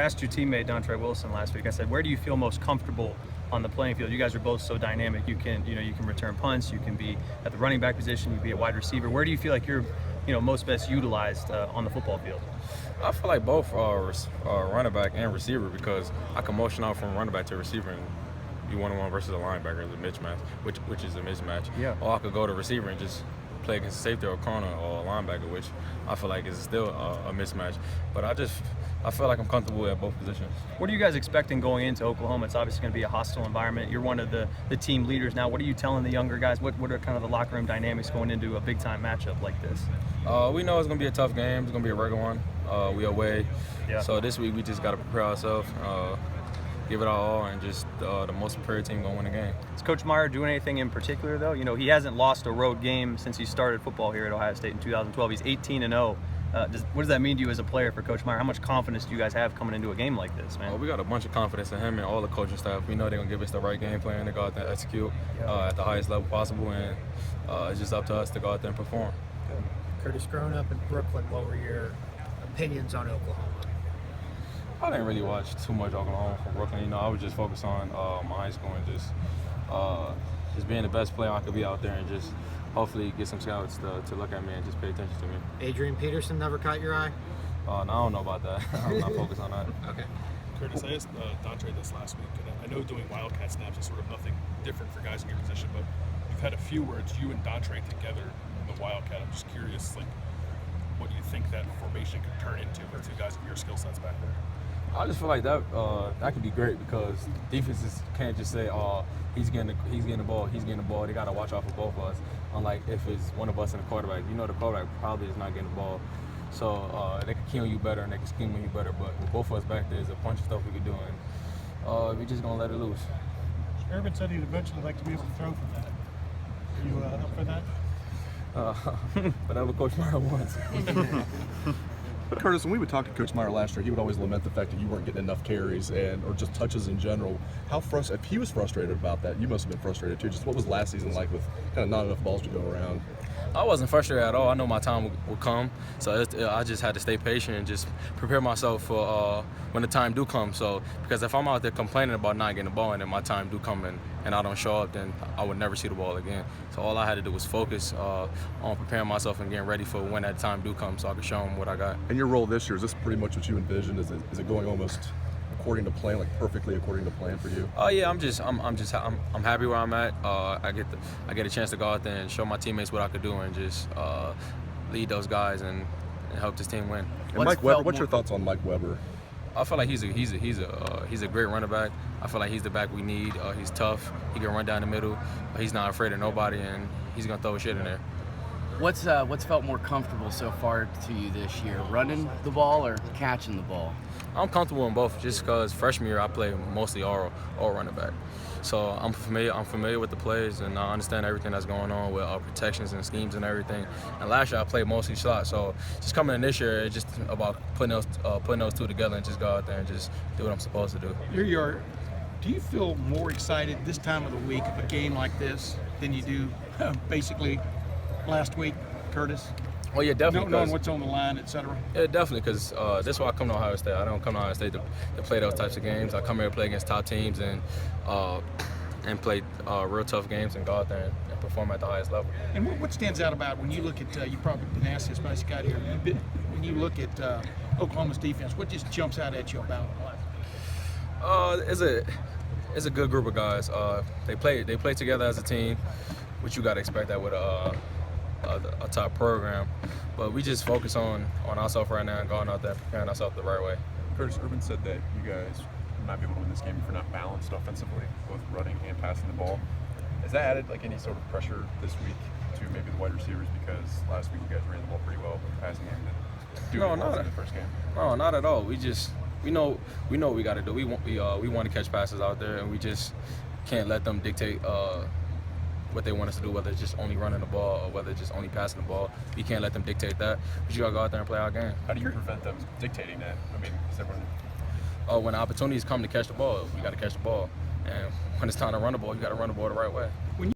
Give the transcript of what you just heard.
I asked your teammate Dontre Wilson last week. I said, where do you feel most comfortable on the playing field? You guys are both so dynamic. You can return punts. You can be at the running back position. You can be a wide receiver. Where do you feel like you're, most best utilized on the football field? I feel like both running back and receiver, because I can motion out from running back to receiver and be one-on-one versus a linebacker is a mismatch, which is a mismatch. Yeah. Or I could go to receiver and just play against a safety or a corner or a linebacker, which I feel like is still a mismatch. But I feel like I'm comfortable at both positions. What are you guys expecting going into Oklahoma? It's obviously going to be a hostile environment. You're one of the team leaders now. What are you telling the younger guys? What are kind of the locker room dynamics going into a big-time matchup like this? We know it's going to be a tough game. It's going to be a regular one. We away. Yeah. So this week we just got to prepare ourselves, give it our all, and just the most prepared team going to win the game. Is Coach Meyer doing anything in particular, though? He hasn't lost a road game since he started football here at Ohio State in 2012. He's 18-0. What does that mean to you as a player for Coach Meyer? How much confidence do you guys have coming into a game like this, man? We got a bunch of confidence in him and all the coaching staff. We know they're going to give us the right game plan to go out there and execute at the highest level possible, and it's just up to us to go out there and perform. Curtis, growing up in Brooklyn, what were your opinions on Oklahoma? I didn't really watch too much Oklahoma from Brooklyn. I was just focused on my high school and just being the best player I could be out there, and just hopefully get some scouts to look at me and just pay attention to me. Adrian Peterson never caught your eye? No, I don't know about that. I'm not focused on that. Okay. Curtis, I asked Dontre this last week, and I know doing Wildcat snaps is sort of nothing different for guys in your position, but you've had a few words, you and Dontre together in the Wildcat. I'm just curious, what do you think that formation could turn into with two guys of your skill sets back there? I just feel like that could be great, because defenses can't just say, "Oh, he's getting the ball. They got to watch out for both of us." Unlike if it's one of us and the quarterback, the quarterback probably is not getting the ball, so they can kill you better and they can scheme on you better. But with both of us back there, there's a bunch of stuff we could do, and we're just gonna let it loose. Urban said he'd eventually like to be able to throw from that. Are you up for that? Whatever Coach Meyer wants. Curtis, when we would talk to Coach Meyer last year, he would always lament the fact that you weren't getting enough carries or just touches in general. If he was frustrated about that, you must have been frustrated too. Just what was last season like with kind of not enough balls to go around? I wasn't frustrated at all. I know my time would come, so I just had to stay patient and just prepare myself for when the time do come. So because if I'm out there complaining about not getting the ball and then my time do come and I don't show up, then I would never see the ball again. So all I had to do was focus on preparing myself and getting ready for when that time do come, so I could show them what I got. And your role this year, is this pretty much what you envisioned? Is it going almost according to plan, like perfectly according to plan for you? Oh yeah, I'm happy where I'm at. I get a chance to go out there and show my teammates what I could do, and just lead those guys and help this team win. And Mike Weber, what's your thoughts on Mike Weber? I feel like he's a great running back. I feel like he's the back we need. He's tough. He can run down the middle. He's not afraid of nobody, and he's gonna throw shit in there. What's felt more comfortable so far to you this year, running the ball or catching the ball? I'm comfortable in both, just because freshman year I played mostly all running back. So I'm familiar with the plays, and I understand everything that's going on with protections and schemes and everything. And last year I played mostly slot, so just coming in this year, it's just about putting those two together and just go out there and just do what I'm supposed to do. Do you feel more excited this time of the week of a game like this than you do basically last week, Curtis? Oh yeah, definitely. Knowing what's on the line, etc. Yeah, definitely, because that's why I come to Ohio State. I don't come to Ohio State to play those types of games. I come here to play against top teams and play real tough games and go out there and perform at the highest level. And what stands out about when you look at, you've probably been asked this by Scott here, when you look at Oklahoma's defense, what just jumps out at you about it? It's a good group of guys. They play together as a team, which you got to expect that with a top program. But we just focus on ourselves right now and going out there preparing ourselves the right way. Curtis, Urban said that you guys might be able to win this game if you're not balanced offensively, both running and passing the ball. Has that added any sort of pressure this week to maybe the wide receivers, because last week you guys ran the ball pretty well with the passing game and doing it in the first game? No, not at all. We know what we got to do. We want to catch passes out there, and we just can't let them dictate what they want us to do, whether it's just only running the ball or whether it's just only passing the ball. We can't let them dictate that. We just got to go out there and play our game. How do you prevent them dictating that? I mean, is everyone... When opportunities come to catch the ball, you got to catch the ball. And when it's time to run the ball, you got to run the ball the right way.